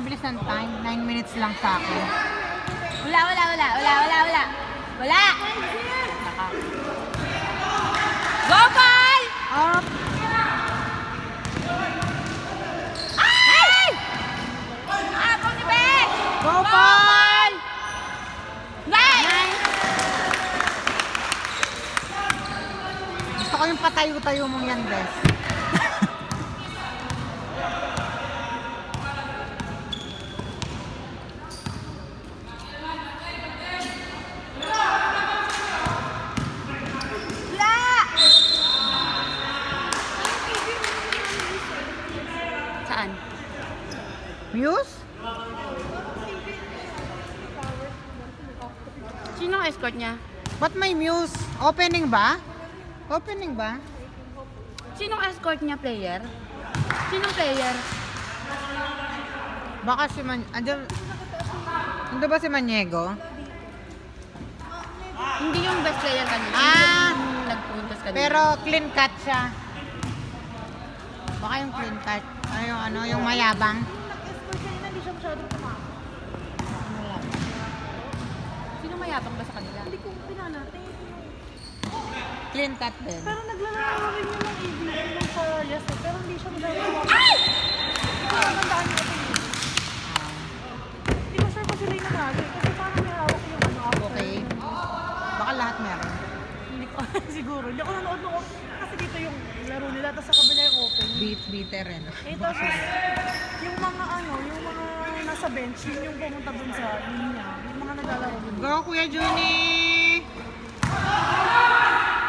bilis ng time. 9 minutes lang sa akin. Wala. Naka. Go, Paul! Up! Ay! Abang ni Beth! Go, Paul! Nice! Gusto ko yung patayo-tayo mong yan, Bes. Wala! Saan? Muse? Sino ang escort niya? Ba't may Muse? Opening ba? Opening ba? Sinong escort niya, player? Sinong player? Baka si Ando ba si Maniego? Hindi yung best player kanina. Ah! Yung nag-puntos kanina. Pero clean cut siya. Baka yung clean cut. Yung mayabang. Nag-escort kanina, hindi siya masyadong tumakbo. Sino mayabang ba sa kanila? Hindi ko pinanate. Clean cut din. Pero naglalaro rin yun ng EV nung sa yes, pero hindi siya masyadong tumakbo. Ay! Hindi ko namandaan yung opinion. Hindi ko sure kung sila yung nanalo. Kasi parang may hawak yung after. Okay. Baka lahat meron. Hindi ko, siguro. Hindi ako nanood nung kasi dito yung laro nila, tapos sa kabila yung open. Bitter eh. No? Tapos yung mga yung mga nasa bench, yun yung pumunta dun sa linya. Yung mga naglalaro dun. Go, Kuya Juni!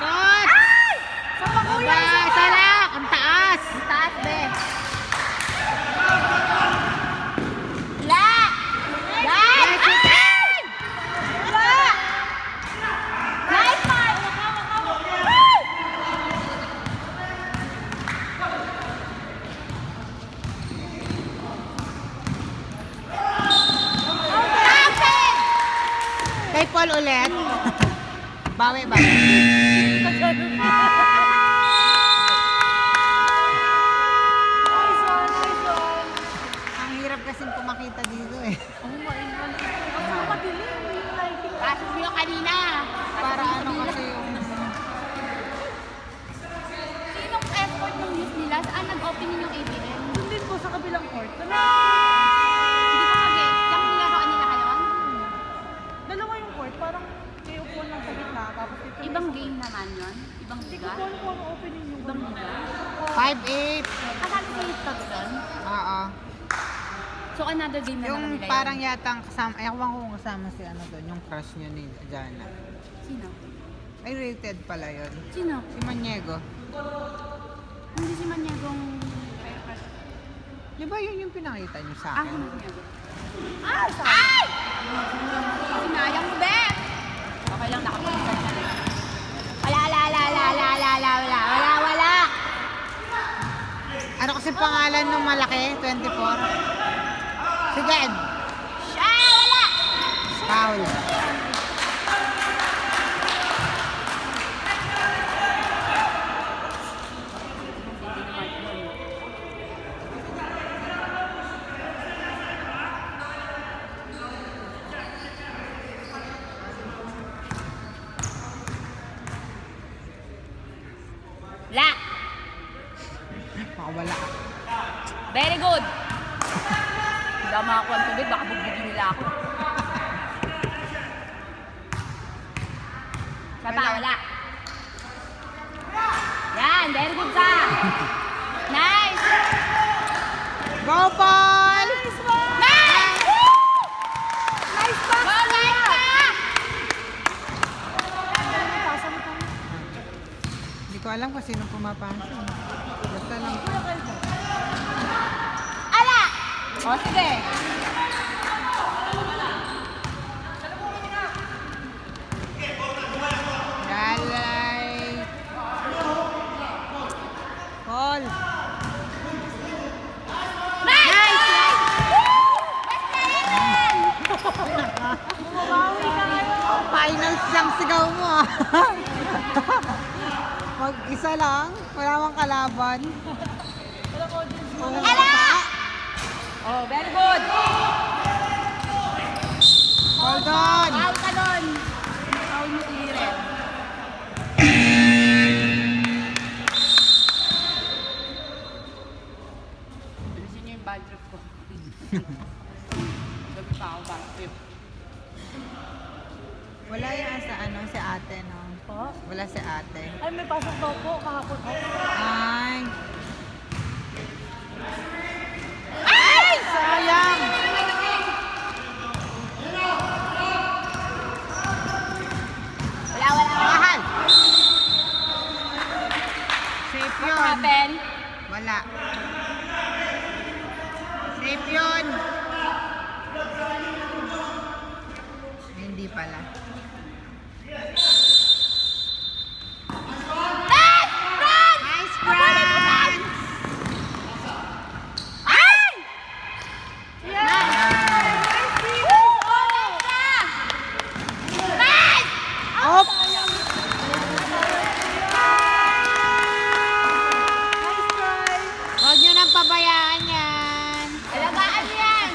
Cut! Sa pakuya! Aba, isa lang! Ang taas! Taas, be. La! Nice! Ay! La! Nice, Mark! Ay! Captain! Kay Paul ulit. Bawi. Nice one! Ang hirap kasing kumakita dito eh. Oh my God. Ang madilim yung lighting. Pasok mo yung kanina. Para ano kasi yung... Sinong escort ng news nila? Saan nag-opening yung ABM? Doon din po sa kabilang court. Hindi ko mag-guess. Yung nilaroan nila kayo? Dalawa yung court. Parang kayo po lang sa gitna. Tapos ito Ibang game naman yun? Ibang Hindi ko liga? po alam kung ano opening yung Ibang liga? 5'8". Kasama si Thompson? Oo. So another game na naman Yung nila parang yun? yatang kasama, ewan ko kung kasama si ano doon, yung crush niya ni Jana. Sino? Ay, rated pala yun. Sino? Si Maniego. Hindi si Manyagong... Di ba yun yung pinakita niyo sa Ah, akin? Manyago. Ay! Ay! Sinayang mo, Beth! Okay lang, nakapunta na. Wala. Ano kasi pangalan nung malaki? 24? Sige, Ed. Siya! Wala! Foul. Wala! Baka wala ka. Very good! Hindi ako makakuha ng tubig, baka bugbugin nila ako. Saba, wala. Yan, very good ka! Nice! Go, Paul! Nice one! Nice! Woo! Nice pass! Go, nice ka! Hindi ko alam kung sino pumapasok. Basta lang. Ala! O, sige. Galay. Paul. Nice! Woo! Best player din! Bumabawi ka ngayon. Final siyang sigaw mo ah. Mag-isa lang. Wala mang kalaban. Walang audience. Ala! Oh, very good. ko. Gabi pa ako bang trip. Wala yan sa ano, si ate, no? Po? Wala si ate. Ay, may pasok daw po kahapon. Ay! Ay! Sayang! Wala. Mahal! Safe What yun. happened? Wala. Safe yun. Hindi pala. Nice, Franz! Ay! Op! Nice try! Huwag nyo nang pabayaan yan. Alagaan yan!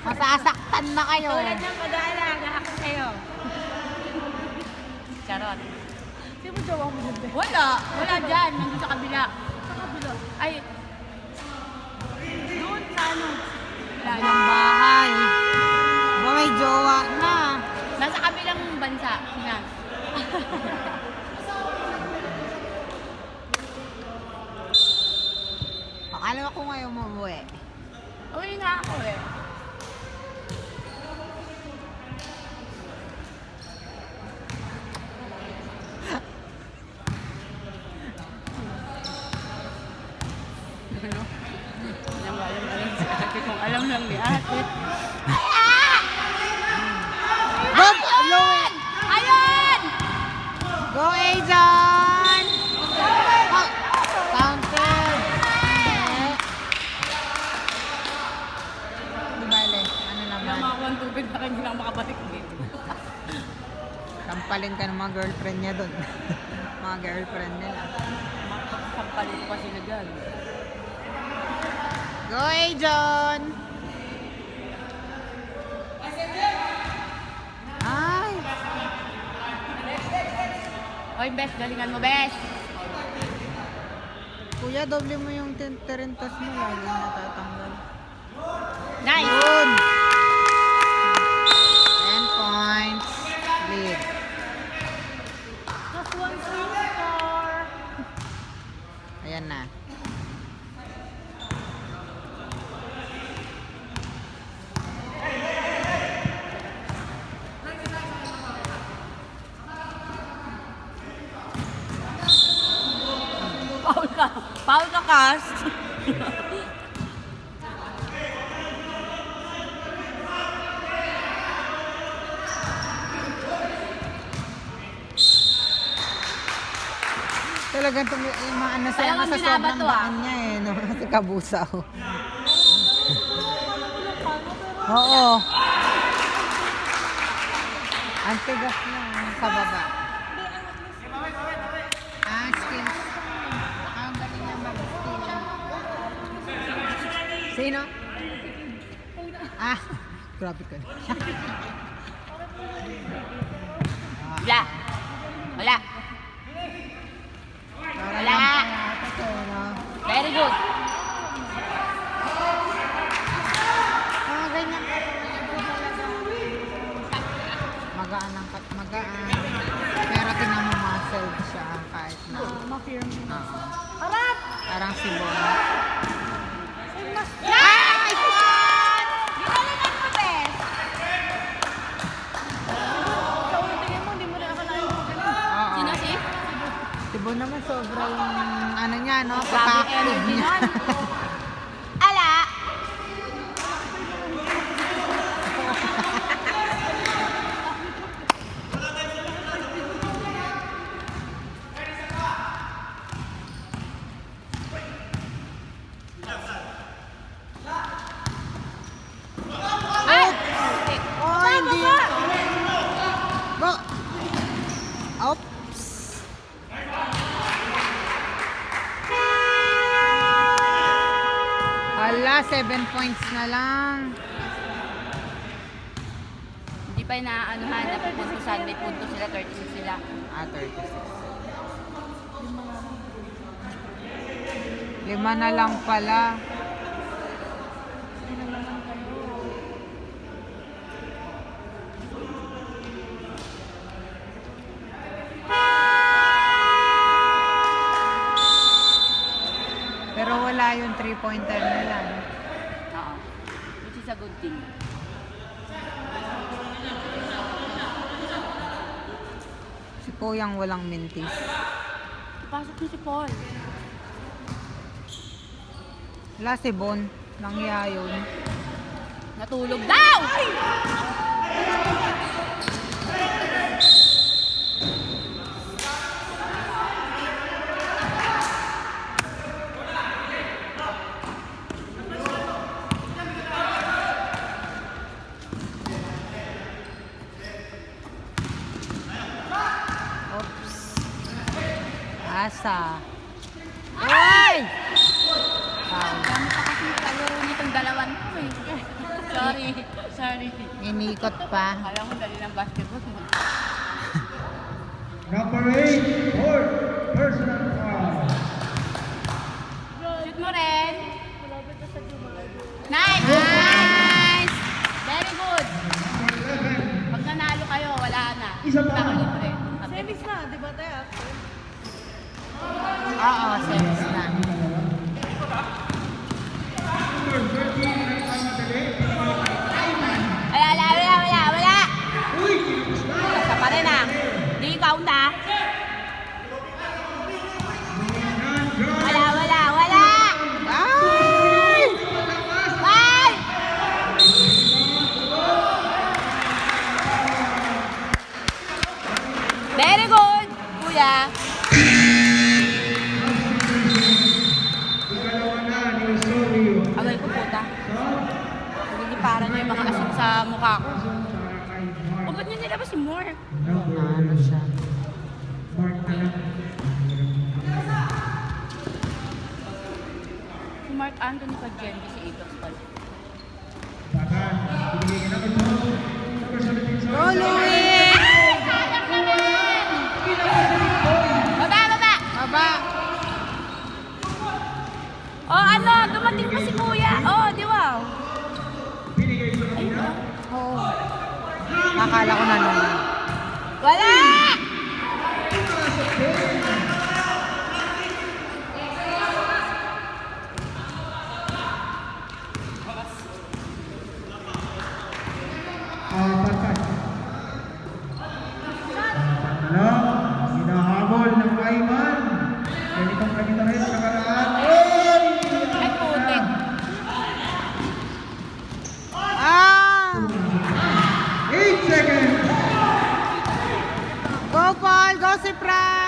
Masasaktan na kayo. Tulad ng pag-aalaga ako sa'yo. Charot. Sino mo jowa mo dyan? Wala dyan. Nandun sa kabila. Sa kabila. Ay, Doon sa ano? wala Ang lang. bahay. Ba may jowa na. Nasa kabilang bansa. Yan. Akala ko ngayon mamuwi. Uwi nga ako eh. Ano? Alam si ate kung alam lang ni ate. Go! Louie! Ayun! Go, Ajon! Oh, counted! Di bale, ano naman? Namakuha ang tubig na hindi na makabalik dito. Sampalin ka ng mga girlfriend niya doon. Mga girlfriend nila. Sampalin pa sila dyan. Go, Ajon! Ay! Oy, Bes, galingan mo, Bes! Kuya, doble mo yung terintas mo. Lagi natatanggal. Nice! Yun! 10 points. Lead. Just one score. Ayan na. Paul ka! Paul ka, cast! Talagang yung mga ano sa Talagang sa sobrang binabato, ah. daan niya eh. No? Si Kabusaw. Oo. Ang tigas na sa baba. Ah, skills. Ang galing niya mag-skill. Sino? Ah, grabe ka. Wala! Wala! Wala. Very good! Ah, ganyan. Magaan ang magaan. Pero tingnan mo muscle siya kahit na. Ma-firm. Oo. Harap! Parang si Bon. Nice! Ginalingan mo, Bes! Sa ulitin mo, hindi mo na akalain mo ganun. Oo. Sino si? Si Bon naman sobrang ano niya, no? Grabe Papa-active energy niya. nun. Ala! Ay! Oh, hindi. Go! Oops! Hala, 7 points na lang. Hindi pa inaanuhan na pupuntusan. May punto sila, 13 sila. Ah, 36. 5 na lang pala. 3-pointer nila. No? Oo. Which is a good thing. Si Kuyang walang mintis. Ipasok niyo si Paul. Wala si Bon. Langya yun. Natulog daw! Oops. Asa. Ay! Foul. Dami pa kasi kalaro nitong dalawan ko eh. Sorry. Sorry. Inikot pa. Kala mo dali ng basketball. Number 8, fourth personal foul. Shoot mo rin. Nice! Nice! Very good. Pag nanalo kayo, wala na. Isa pa. Tako libre. Semis na, di ba tayo? Oo, semis na. Number 13, nagmamadali. Wala. Uy, kinapos na. Basta pa rin ah. Di count ah. Wala. Ay! Bye! Very good, kuya. Ikalawa na ni Osorio. Agay ko puta. Nagiliparan niyo yung mga asin sa mukha ko. O ba't niyo nilabas si Moore? Ano siya? Mark na lang. Si Mark Anthony Paggendi si Apex pala. Takan, binigay ka na ito. Number 17, Go, Louie! Sayang naman! Baba! Baba! Oh, ano? Dumating pa si kuya. Oh, di wow. binigay sa kanila. Oo. Akala ko na naman. Wala! Apat. Ano? Hinahabol ng Ayman. Ganitong kanina rin sa karaan. Oy! Ay, putik. Ah! 8 seconds. Go, Paul! Go, si Fran!